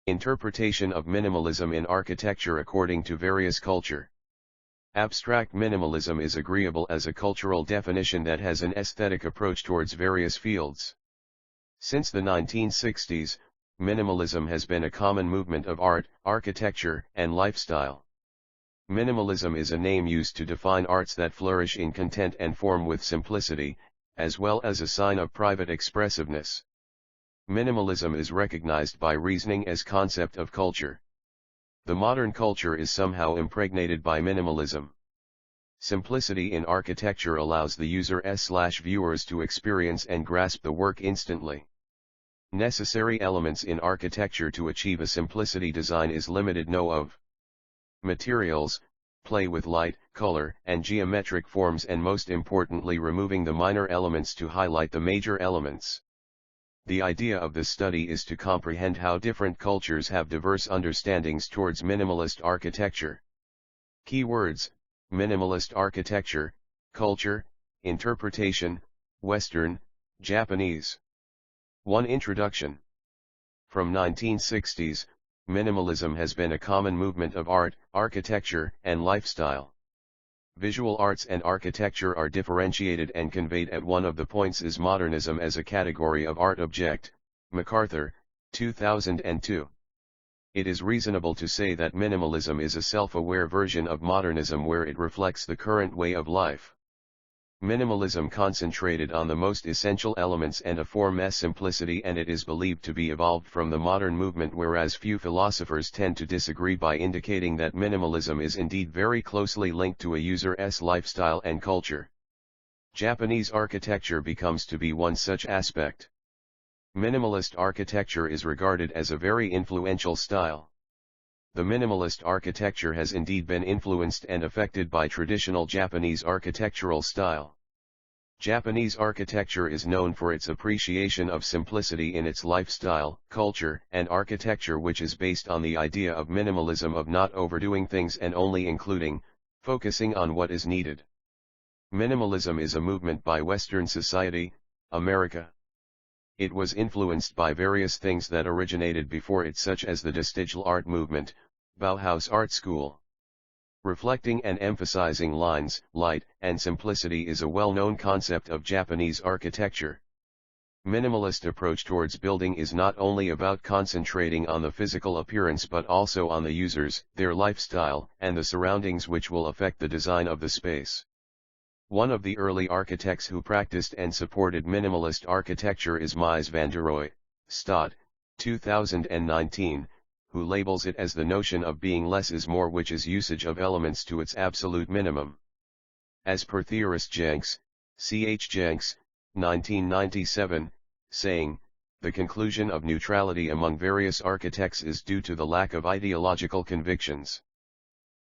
Interpretation of minimalism in architecture according to various culture. Abstract minimalism is agreeable as a cultural definition that has an aesthetic approach towards various fields. Since the 1960s, minimalism has been a common movement of art, architecture, and lifestyle. Minimalism is a name used to define arts that flourish in content and form with simplicity, as well as a sign of private expressiveness. Minimalism is recognized by reasoning as concept of culture. The modern culture is somehow impregnated by minimalism. Simplicity in architecture allows the user/viewers to experience and grasp the work instantly. Necessary elements in architecture to achieve a simplicity design is limited know of. Materials, play with light, color, and geometric forms, and most importantly removing the minor elements to highlight the major elements. The idea of this study is to comprehend how different cultures have diverse understandings towards minimalist architecture. Keywords: minimalist architecture, culture, interpretation, Western, Japanese. 1. Introduction. From 1960s, minimalism has been a common movement of art, architecture, and lifestyle. Visual arts and architecture are differentiated and conveyed at one of the points is modernism as a category of art object, MacArthur, 2002. It is reasonable to say that minimalism is a self-aware version of modernism where it reflects the current way of life. Minimalism concentrated on the most essential elements and a form simplicity, and it is believed to be evolved from the modern movement, whereas few philosophers tend to disagree by indicating that minimalism is indeed very closely linked to a user's lifestyle and culture. Japanese architecture becomes to be one such aspect. Minimalist architecture is regarded as a very influential style. The minimalist architecture has indeed been influenced and affected by traditional Japanese architectural style. Japanese architecture is known for its appreciation of simplicity in its lifestyle, culture, and architecture, which is based on the idea of minimalism, of not overdoing things and only focusing on what is needed. Minimalism is a movement by Western society, America. It was influenced by various things that originated before it, such as the digital art movement, Bauhaus art school. Reflecting and emphasizing lines, light, and simplicity is a well-known concept of Japanese architecture. Minimalist approach towards building is not only about concentrating on the physical appearance but also on the users, their lifestyle, and the surroundings which will affect the design of the space. One of the early architects who practiced and supported minimalist architecture is Mies van der Rohe, Stad, 2019, who labels it as the notion of being less is more, which is usage of elements to its absolute minimum. As per theorist Jenks, C.H. Jenks, 1997, saying, the conclusion of neutrality among various architects is due to the lack of ideological convictions.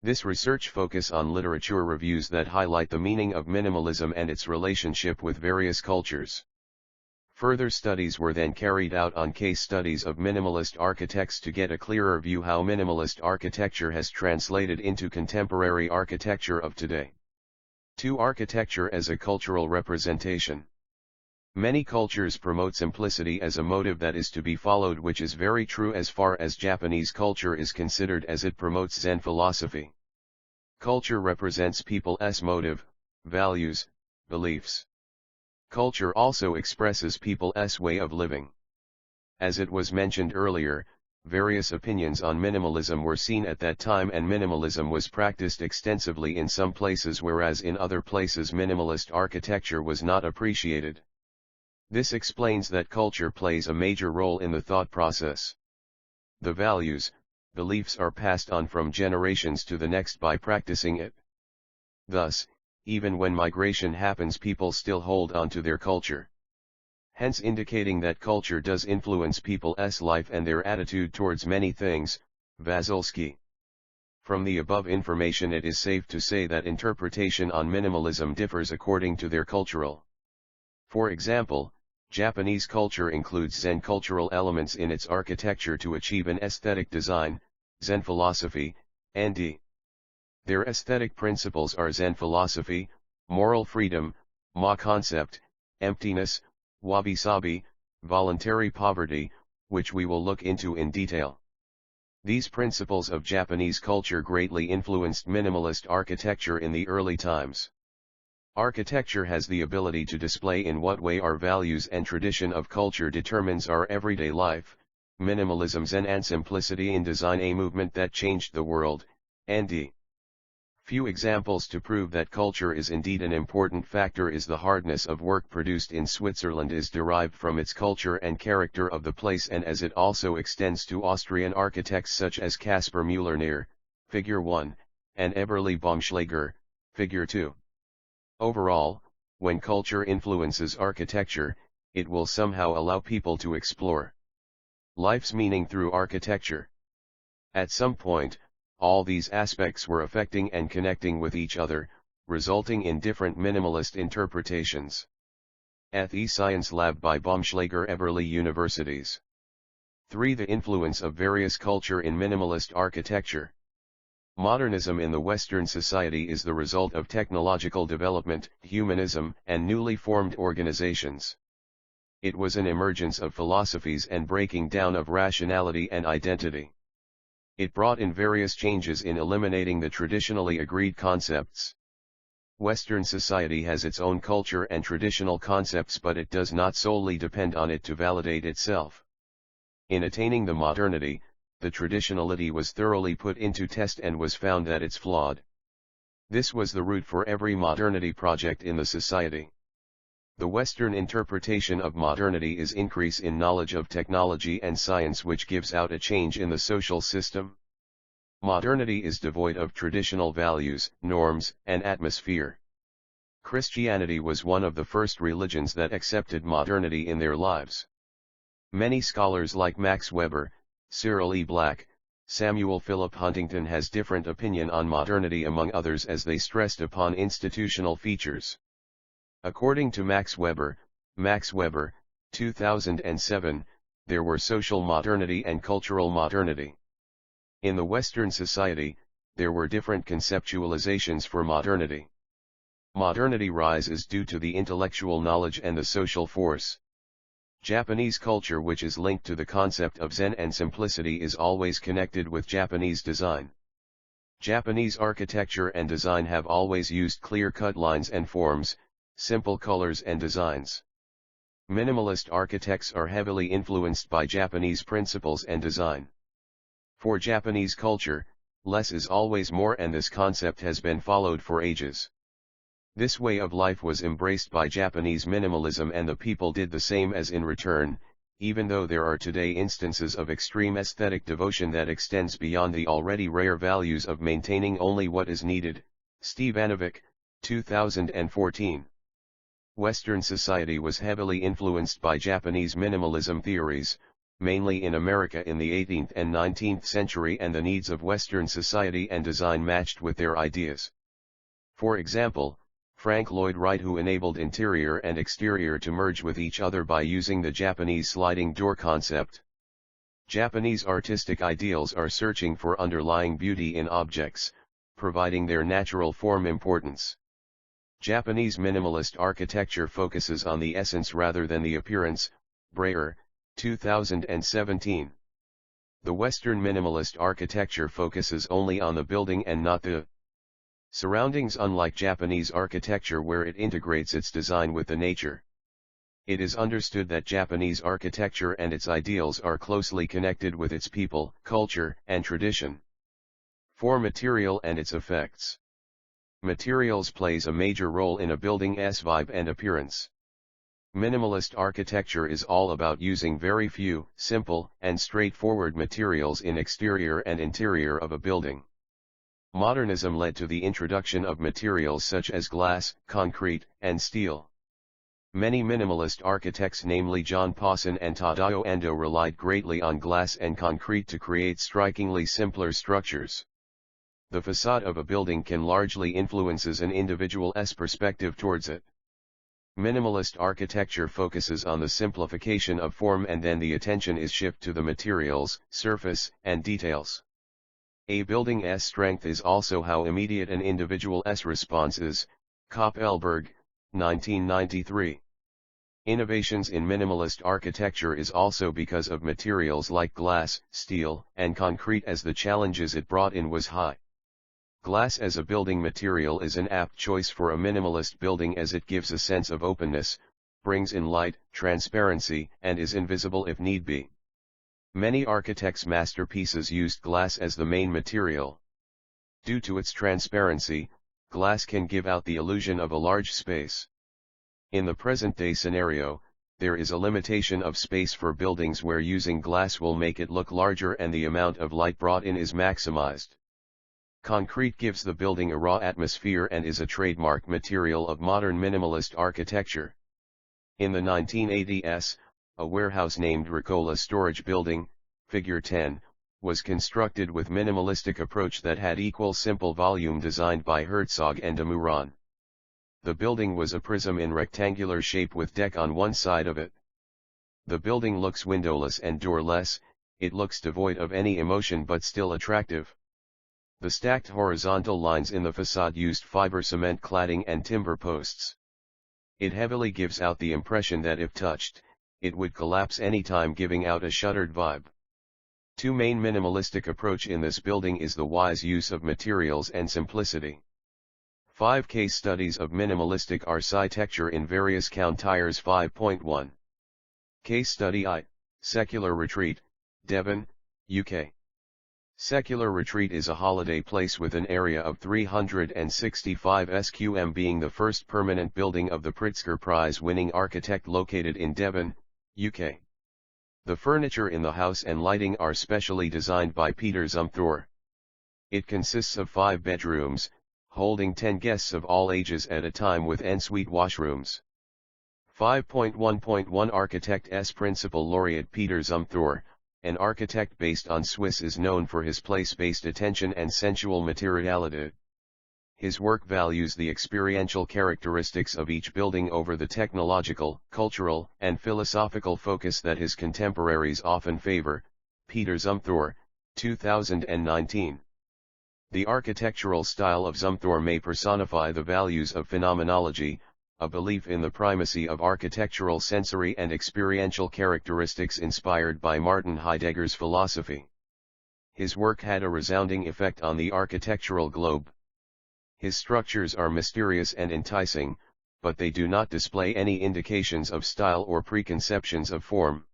This research focuses on literature reviews that highlight the meaning of minimalism and its relationship with various cultures. Further studies were then carried out on case studies of minimalist architects to get a clearer view how minimalist architecture has translated into contemporary architecture of today. 2. Architecture as a cultural representation. Many cultures promote simplicity as a motive that is to be followed, which is very true as far as Japanese culture is considered, as it promotes Zen philosophy. Culture represents people's motive, values, beliefs. Culture also expresses people's way of living. As it was mentioned earlier, various opinions on minimalism were seen at that time, and minimalism was practiced extensively in some places, whereas in other places minimalist architecture was not appreciated. This explains that culture plays a major role in the thought process. The values, beliefs are passed on from generations to the next by practicing it. Thus, even when migration happens, people still hold on to their culture. Hence indicating that culture does influence people's life and their attitude towards many things, Vasilsky. From the above information, it is safe to say that interpretation on minimalism differs according to their cultural. For example, Japanese culture includes Zen cultural elements in its architecture to achieve an aesthetic design, Zen philosophy, and their aesthetic principles are Zen philosophy, moral freedom, Ma concept, emptiness, wabi-sabi, voluntary poverty, which we will look into in detail. These principles of Japanese culture greatly influenced minimalist architecture in the early times. Architecture has the ability to display in what way our values and tradition of culture determines our everyday life. Minimalism Zen and simplicity in design, a movement that changed the world. Nd. Few examples to prove that culture is indeed an important factor is the hardness of work produced in Switzerland is derived from its culture and character of the place, and as it also extends to Austrian architects such as Caspar Müller-Nier, Figure 1, and Eberly Baumschläger, Figure 2. Overall, when culture influences architecture, it will somehow allow people to explore life's meaning through architecture. At some point, all these aspects were affecting and connecting with each other, resulting in different minimalist interpretations. At the Science Lab by Baumschläger, Eberly Universities. 3. The influence of various culture in minimalist architecture. Modernism in the Western society is the result of technological development, humanism, and newly formed organizations. It was an emergence of philosophies and breaking down of rationality and identity. It brought in various changes in eliminating the traditionally agreed concepts. Western society has its own culture and traditional concepts, but it does not solely depend on it to validate itself. In attaining the modernity, the traditionality was thoroughly put into test and was found that it's flawed. This was the root for every modernity project in the society. The Western interpretation of modernity is increase in knowledge of technology and science, which gives out a change in the social system. Modernity is devoid of traditional values, norms, and atmosphere. Christianity was one of the first religions that accepted modernity in their lives. Many scholars like Max Weber, Cyril E. Black, Samuel Philip Huntington has different opinion on modernity among others, as they stressed upon institutional features. According to Max Weber, 2007, there were social modernity and cultural modernity. In the Western society, there were different conceptualizations for modernity. Modernity rise is due to the intellectual knowledge and the social force. Japanese culture, which is linked to the concept of Zen and simplicity, is always connected with Japanese design. Japanese architecture and design have always used clear-cut lines and forms, simple colors and designs. Minimalist architects are heavily influenced by Japanese principles and design. For Japanese culture, less is always more, and this concept has been followed for ages. This way of life was embraced by Japanese minimalism, and the people did the same as in return, even though there are today instances of extreme aesthetic devotion that extends beyond the already rare values of maintaining only what is needed. Steve Anovic, 2014. Western society was heavily influenced by Japanese minimalism theories, mainly in America in the 18th and 19th century, and the needs of Western society and design matched with their ideas. For example, Frank Lloyd Wright, who enabled interior and exterior to merge with each other by using the Japanese sliding door concept. Japanese artistic ideals are searching for underlying beauty in objects, providing their natural form importance. Japanese minimalist architecture focuses on the essence rather than the appearance. Breyer, 2017. The Western minimalist architecture focuses only on the building and not the surroundings, unlike Japanese architecture where it integrates its design with the nature. It is understood that Japanese architecture and its ideals are closely connected with its people, culture, and tradition. For material and its effects. Materials plays a major role in a building's vibe and appearance. Minimalist architecture is all about using very few, simple, and straightforward materials in exterior and interior of a building. Modernism led to the introduction of materials such as glass, concrete, and steel. Many minimalist architects, namely John Pawson and Tadao Ando, relied greatly on glass and concrete to create strikingly simpler structures. The facade of a building can largely influences an individual's perspective towards it. Minimalist architecture focuses on the simplification of form, and then the attention is shifted to the materials, surface, and details. A building's strength is also how immediate an individual's response is. Kopp Elberg, 1993. Innovations in minimalist architecture is also because of materials like glass, steel, and concrete, as the challenges it brought in was high. Glass as a building material is an apt choice for a minimalist building, as it gives a sense of openness, brings in light, transparency, and is invisible if need be. Many architects' masterpieces used glass as the main material. Due to its transparency, glass can give out the illusion of a large space. In the present-day scenario, there is a limitation of space for buildings where using glass will make it look larger and the amount of light brought in is maximized. Concrete gives the building a raw atmosphere and is a trademark material of modern minimalist architecture. In the 1980s, a warehouse named Ricola Storage Building, Figure 10, was constructed with minimalistic approach that had equal simple volume designed by Herzog and de Meuron. The building was a prism in rectangular shape with deck on one side of it. The building looks windowless and doorless, it looks devoid of any emotion but still attractive. The stacked horizontal lines in the facade used fiber cement cladding and timber posts. It heavily gives out the impression that if touched, it would collapse anytime, giving out a shuttered vibe. Two main minimalistic approach in this building is the wise use of materials and simplicity. 5 case studies of minimalistic architecture in various counties. 5.1 Case Study I, Secular Retreat, Devon, UK. Secular Retreat is a holiday place with an area of 365 sqm, being the first permanent building of the Pritzker Prize-winning architect, located in Devon, UK. The furniture in the house and lighting are specially designed by Peter Zumthor. It consists of 5 bedrooms, holding 10 guests of all ages at a time, with ensuite washrooms. 5.1.1 Architect Principal Laureate Peter Zumthor, an architect based on Swiss, is known for his place-based attention and sensual materiality. His work values the experiential characteristics of each building over the technological, cultural, and philosophical focus that his contemporaries often favor. Peter Zumthor, 2019. The architectural style of Zumthor may personify the values of phenomenology, a belief in the primacy of architectural sensory and experiential characteristics inspired by Martin Heidegger's philosophy. His work had a resounding effect on the architectural globe. His structures are mysterious and enticing, but they do not display any indications of style or preconceptions of form.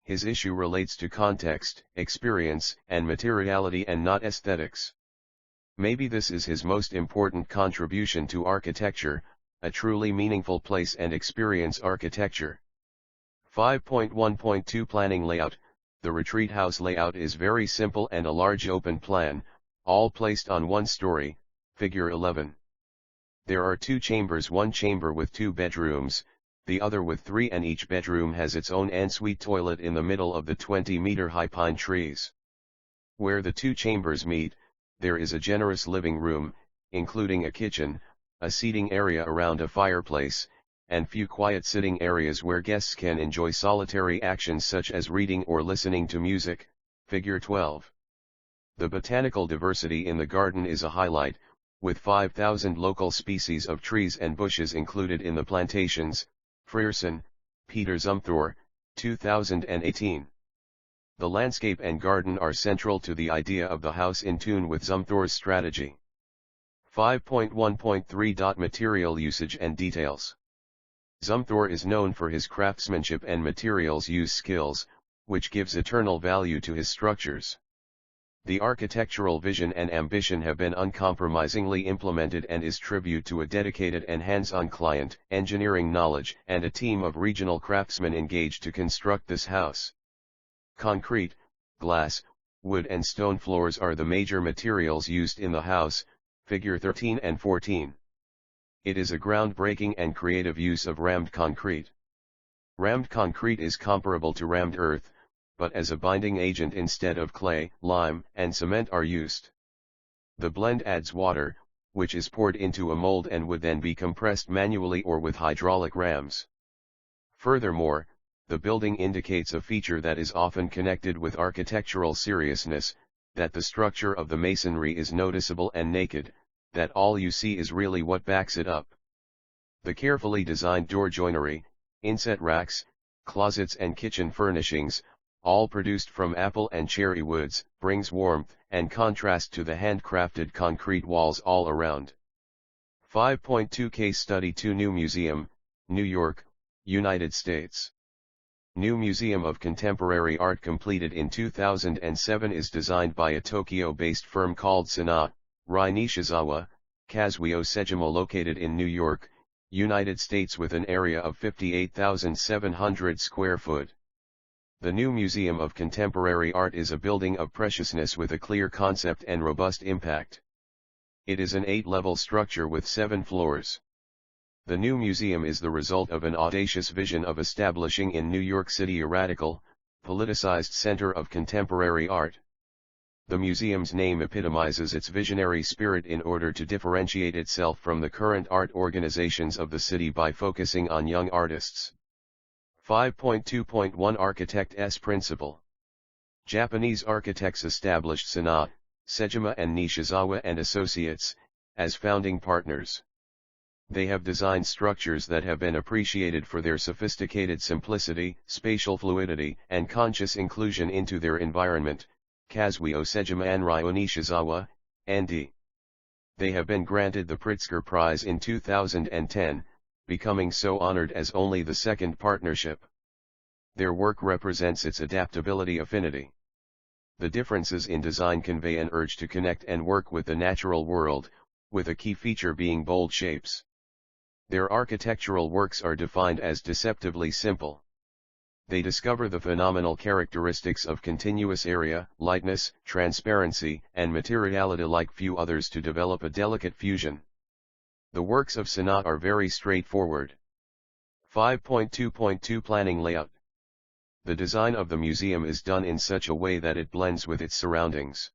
His issue relates to context, experience, and materiality, and not aesthetics. Maybe this is his most important contribution to architecture, a truly meaningful place and experience architecture. 5.1.2 Planning Layout. The retreat house layout is very simple and a large open plan, all placed on one story, Figure 11. There are 2 chambers, one chamber with 2 bedrooms, the other with 3, and each bedroom has its own ensuite toilet in the middle of the 20-meter-high pine trees. Where the 2 chambers meet, there is a generous living room, including a kitchen, a seating area around a fireplace, and few quiet sitting areas where guests can enjoy solitary actions such as reading or listening to music, Figure 12. The botanical diversity in the garden is a highlight, with 5,000 local species of trees and bushes included in the plantations. Frierson, Peter Zumthor, 2018. The landscape and garden are central to the idea of the house, in tune with Zumthor's strategy. 5.1.3 Material usage and details. Zumthor is known for his craftsmanship and materials use skills, which gives eternal value to his structures. The architectural vision and ambition have been uncompromisingly implemented and is tribute to a dedicated and hands-on client, engineering knowledge, and a team of regional craftsmen engaged to construct this house. Concrete, glass, wood and stone floors are the major materials used in the house, Figure 13 and 14. It is a groundbreaking and creative use of rammed concrete. Rammed concrete is comparable to rammed earth, but as a binding agent instead of clay, lime, and cement are used. The blend adds water, which is poured into a mold and would then be compressed manually or with hydraulic rams. Furthermore, the building indicates a feature that is often connected with architectural seriousness, that the structure of the masonry is noticeable and naked, that all you see is really what backs it up. The carefully designed door joinery, inset racks, closets and kitchen furnishings, all produced from apple and cherry woods, brings warmth and contrast to the handcrafted concrete walls all around. 5.2 Case Study 2 New Museum, New York, United States. New Museum of Contemporary Art completed in 2007 is designed by a Tokyo-based firm called Sana, Rai Nishizawa, Kazuo Sejima, located in New York, United States, with an area of 58,700 square foot. The New Museum of Contemporary Art is a building of preciousness with a clear concept and robust impact. It is an 8-level structure with 7 floors. The new museum is the result of an audacious vision of establishing in New York City a radical, politicized center of contemporary art. The museum's name epitomizes its visionary spirit in order to differentiate itself from the current art organizations of the city by focusing on young artists. 5.2.1 Architect's Principle. Japanese architects established Sana, Sejima and Nishizawa and Associates as founding partners. They have designed structures that have been appreciated for their sophisticated simplicity, spatial fluidity, and conscious inclusion into their environment. Kazuo Sejima and Ryo Nishizawa, N.D. They have been granted the Pritzker Prize in 2010, becoming so honored as only the second partnership. Their work represents its adaptability affinity. The differences in design convey an urge to connect and work with the natural world, with a key feature being bold shapes. Their architectural works are defined as deceptively simple. They discover the phenomenal characteristics of continuous area, lightness, transparency, and materiality like few others to develop a delicate fusion. The works of Sana are very straightforward. 5.2.2 Planning Layout. The design of the museum is done in such a way that it blends with its surroundings.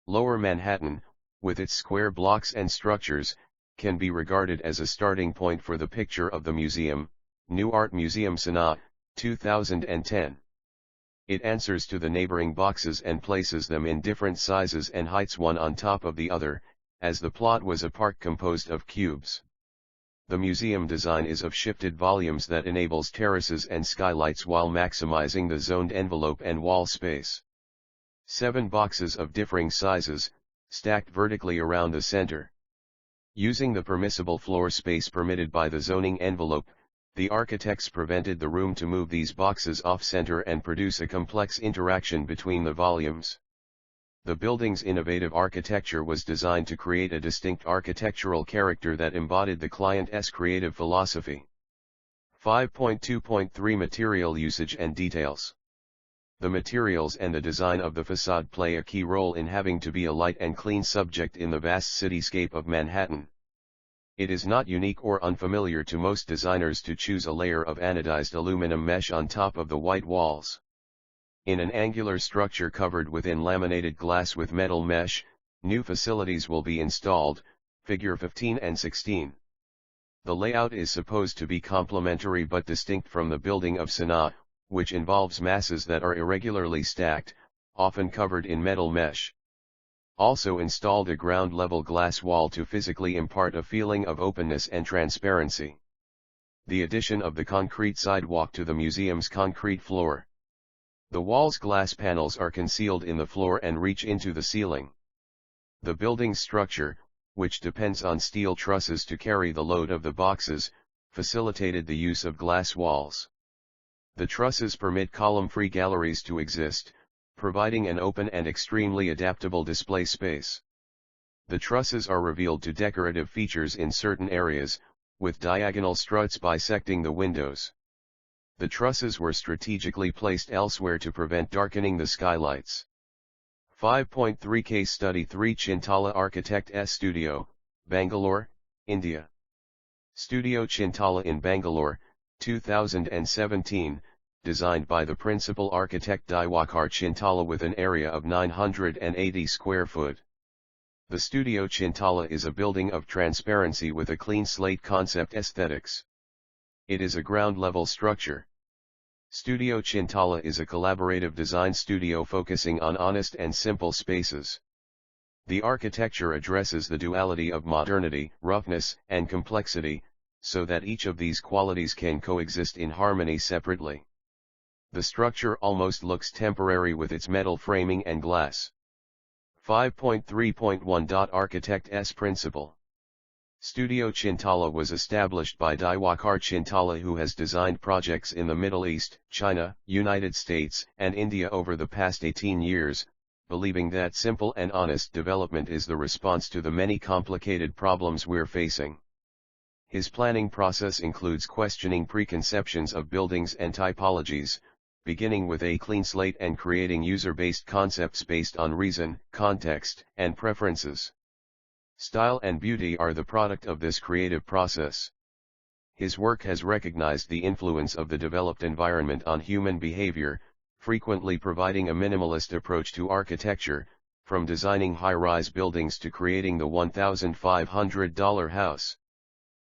Lower Manhattan, with its square blocks and structures, can be regarded as a starting point for the picture of the museum. New Art Museum Sana, 2010. It answers to the neighboring boxes and places them in different sizes and heights one on top of the other, as the plot was a park composed of cubes. The museum design is of shifted volumes that enables terraces and skylights while maximizing the zoned envelope and wall space. 7 boxes of differing sizes, stacked vertically around the center. Using the permissible floor space permitted by the zoning envelope, the architects prevented the room to move these boxes off-center and produce a complex interaction between the volumes. The building's innovative architecture was designed to create a distinct architectural character that embodied the client's creative philosophy. 5.2.3 Material Usage and Details. The materials and the design of the facade play a key role in having to be a light and clean subject in the vast cityscape of Manhattan. It is not unique or unfamiliar to most designers to choose a layer of anodized aluminum mesh on top of the white walls. In an angular structure covered within laminated glass with metal mesh, new facilities will be installed, figure 15 and 16. The layout is supposed to be complementary but distinct from the building of Sana, which involves masses that are irregularly stacked, often covered in metal mesh. Also installed a ground-level glass wall to physically impart a feeling of openness and transparency. The addition of the concrete sidewalk to the museum's concrete floor. The wall's glass panels are concealed in the floor and reach into the ceiling. The building's structure, which depends on steel trusses to carry the load of the boxes, facilitated the use of glass walls. The trusses permit column-free galleries to exist, providing an open and extremely adaptable display space. The trusses are revealed to decorative features in certain areas, with diagonal struts bisecting the windows. The trusses were strategically placed elsewhere to prevent darkening the skylights. 5.3 Case Study 3 Chintala Architect's Studio, Bangalore, India. Studio Chintala in Bangalore, 2017, designed by the principal architect Diwakar Chintala with an area of 980 square foot. The Studio Chintala is a building of transparency with a clean slate concept aesthetics. It is a ground-level structure. Studio Chintala is a collaborative design studio focusing on honest and simple spaces. The architecture addresses the duality of modernity, roughness, and complexity, so that each of these qualities can coexist in harmony separately. The structure almost looks temporary with its metal framing and glass. 5.3.1 Architect's Principle. Studio Chintala was established by Diwakar Chintala, who has designed projects in the Middle East, China, United States, and India over the past 18 years, believing that simple and honest development is the response to the many complicated problems we're facing. His planning process includes questioning preconceptions of buildings and typologies, beginning with a clean slate and creating user-based concepts based on reason, context, and preferences. Style and beauty are the product of this creative process. His work has recognized the influence of the developed environment on human behavior, frequently providing a minimalist approach to architecture, from designing high-rise buildings to creating the $1,500 house.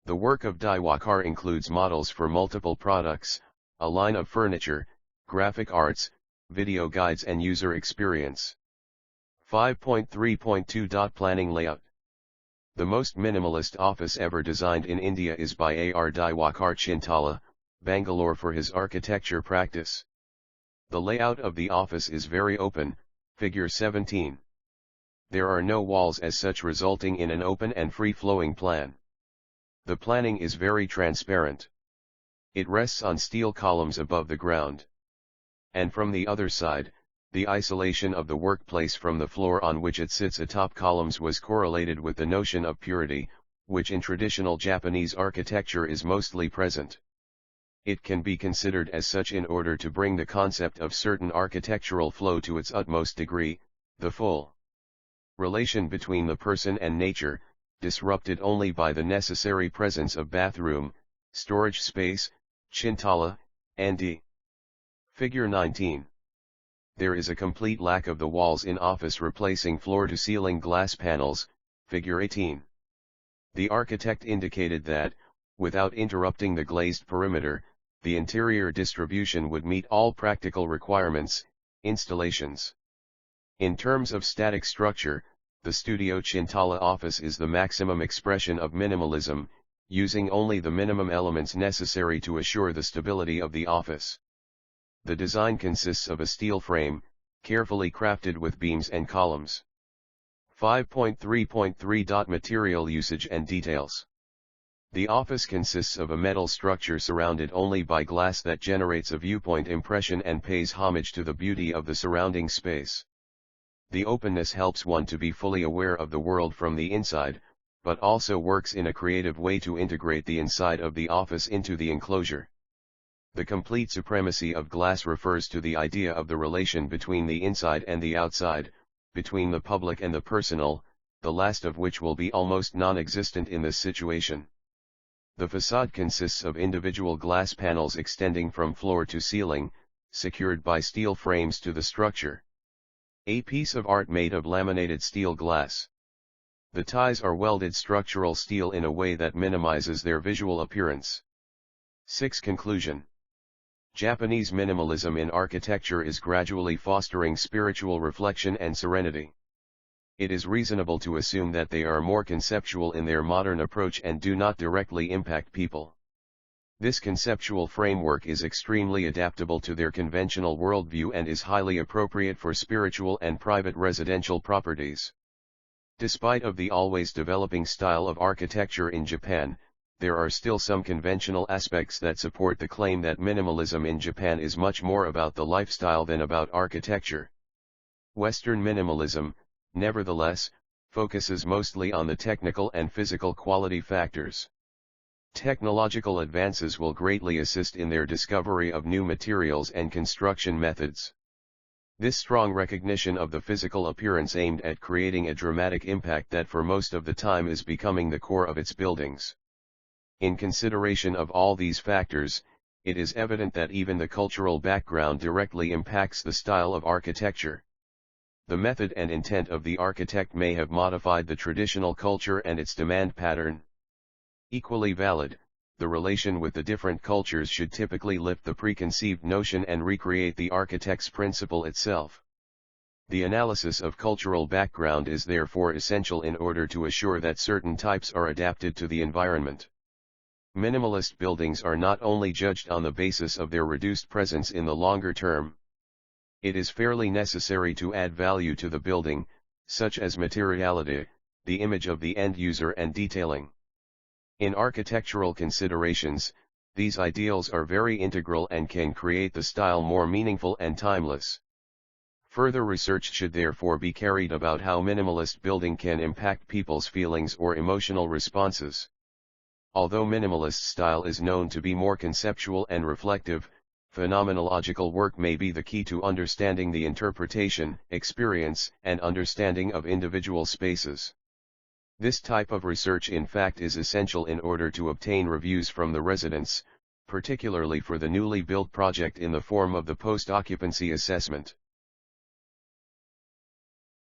The work of Diwakar includes models for multiple products, a line of furniture, graphic arts, video guides and user experience. 5.3.2 Planning Layout. The most minimalist office ever designed in India is by A.R. Diwakar Chintala, Bangalore, for his architecture practice. The layout of the office is very open, figure 17. There are no walls as such, resulting in an open and free-flowing plan. The planning is very transparent. It rests on steel columns above the ground. And from the other side, the isolation of the workplace from the floor on which it sits atop columns was correlated with the notion of purity, which in traditional Japanese architecture is mostly present. It can be considered as such in order to bring the concept of certain architectural flow to its utmost degree, the full relation between the person and nature, disrupted only by the necessary presence of bathroom, storage space, chintala, and Figure 19. There is a complete lack of the walls in office, replacing floor-to-ceiling glass panels, figure 18. The architect indicated that, without interrupting the glazed perimeter, the interior distribution would meet all practical requirements, installations. In terms of static structure, the Studio Chintala office is the maximum expression of minimalism, using only the minimum elements necessary to assure the stability of the office. The design consists of a steel frame, carefully crafted with beams and columns. 5.3.3 Material usage and details. The office consists of a metal structure surrounded only by glass that generates a viewpoint impression and pays homage to the beauty of the surrounding space. The openness helps one to be fully aware of the world from the inside, but also works in a creative way to integrate the inside of the office into the enclosure. The complete supremacy of glass refers to the idea of the relation between the inside and the outside, between the public and the personal, the last of which will be almost non-existent in this situation. The facade consists of individual glass panels extending from floor to ceiling, secured by steel frames to the structure. A piece of art made of laminated steel glass. The ties are welded structural steel in a way that minimizes their visual appearance. 6. Conclusion. Japanese minimalism in architecture is gradually fostering spiritual reflection and serenity. It is reasonable to assume that they are more conceptual in their modern approach and do not directly impact people. This conceptual framework is extremely adaptable to their conventional worldview and is highly appropriate for spiritual and private residential properties. Despite of the always developing style of architecture in Japan, there are still some conventional aspects that support the claim that minimalism in Japan is much more about the lifestyle than about architecture. Western minimalism, nevertheless, focuses mostly on the technical and physical quality factors. Technological advances will greatly assist in their discovery of new materials and construction methods. This strong recognition of the physical appearance aimed at creating a dramatic impact that for most of the time is becoming the core of its buildings. In consideration of all these factors, it is evident that even the cultural background directly impacts the style of architecture. The method and intent of the architect may have modified the traditional culture and its demand pattern. Equally valid, the relation with the different cultures should typically lift the preconceived notion and recreate the architect's principle itself. The analysis of cultural background is therefore essential in order to assure that certain types are adapted to the environment. Minimalist buildings are not only judged on the basis of their reduced presence in the longer term. It is fairly necessary to add value to the building, such as materiality, the image of the end user and detailing. In architectural considerations, these ideals are very integral and can create the style more meaningful and timeless. Further research should therefore be carried about how minimalist building can impact people's feelings or emotional responses. Although minimalist style is known to be more conceptual and reflective, phenomenological work may be the key to understanding the interpretation, experience, and understanding of individual spaces. This type of research in fact is essential in order to obtain reviews from the residents, particularly for the newly built project in the form of the post-occupancy assessment.